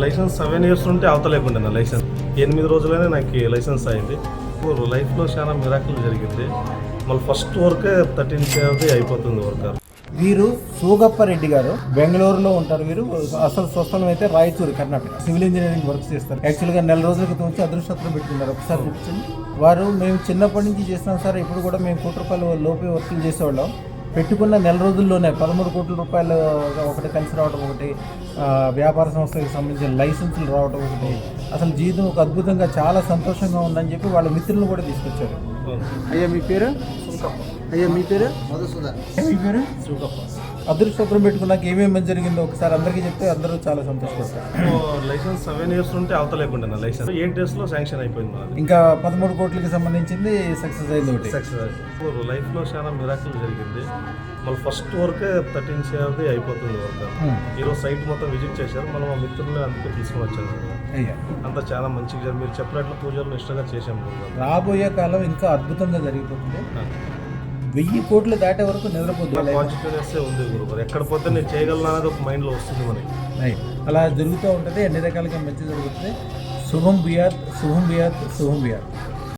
Licence 7 years ఉంటే అవతలేకుండా నా licence 8 రోజులనే నాకు లైసెన్స్ అయింది. లైఫ్లో చాలా మిరాకిల్ జరిగింది. మళ్ళీ ఫస్ట్ వర్కే 13 అయిపోతుంది వర్క్. వీరు సూగప్పరెడ్డి గారు బెంగళూరులో ఉంటారు. వీరు అసలు స్వస్థలం అయితే Raichur, Karnataka. Civil engineering work చేస్తారు. యాక్చువల్గా నెల రోజుల క్రితం వచ్చి అదృష్టం పెట్టుకున్నారు. ఒకసారి కూర్చొని వారు మేము చిన్నప్పటి నుంచి చేస్తున్నాం సార్, ఇప్పుడు కూడా మేము ₹1,00,000 లోపే వర్కులు చేసేవాళ్ళం. పెట్టుకున్న నెల రోజుల్లోనే 13 కోట్ల రూపాయలు ఒకటి కలిసి రావడం, ఒకటి వ్యాపార సంస్థకి సంబంధించిన లైసెన్సులు రావడం, ఒకటి అసలు జీవితం ఒక అద్భుతంగా చాలా సంతోషంగా ఉందని చెప్పి వాళ్ళ మిత్రులను కూడా తీసుకొచ్చారు. అయ్యా మీ పేరు? అయ్యా మీ పేరు? మధుసూదన్. మీ పేరు? సూకప్ప. అదృష్టం పెట్టుకున్నాక ఏమేమి జరిగిందో ఒకసారి అందరికీ చెప్తే అందరూ చాలా సంతోషపడతారు. లైసెన్స్ 7 ఇయర్స్ ఉంటే అవతలేకుండా నా లైసెన్స్ 8 డేస్లో శాంక్షన్ అయిపోయింది నాది. ఇంకా 13 కోట్లకి సంబంధించింది సక్సెస్ అయింది ఒకటి. సక్సెస్ అయింది. లైఫ్లో చాలా మిరాకిల్ జరిగింది. మళ్ళీ ఫస్ట్ వర్కే 13 అయిపోతుంది వర్క్. ఈరోజు సైట్ మొత్తం విజిట్ చేశారు. మనం మా మిత్రులు అందుకే తీసుకుని వచ్చాను. అయ్యా అంతా చాలా మంచిగా మీరు చెప్పినట్లు పూజలు ఇష్టంగా చేశాము. రాబోయే కాలం ఇంకా అద్భుతంగా జరిగిపోతుంది. 1000 కోట్లు దాటే వరకు నిద్రపోద్దు. కాన్ఫిడెన్స్ ఉంది గురుగారు. ఎక్కడ పోతే నేను చేయగలను అనేది ఒక మైండ్లో వస్తుంది మనకి. అలా జరుగుతూ ఉంటుంది. అన్ని రకాలుగా మంచి జరుగుతుంది. శుభం బియాత్, శుభం బియాత్, శుభం బియాత్.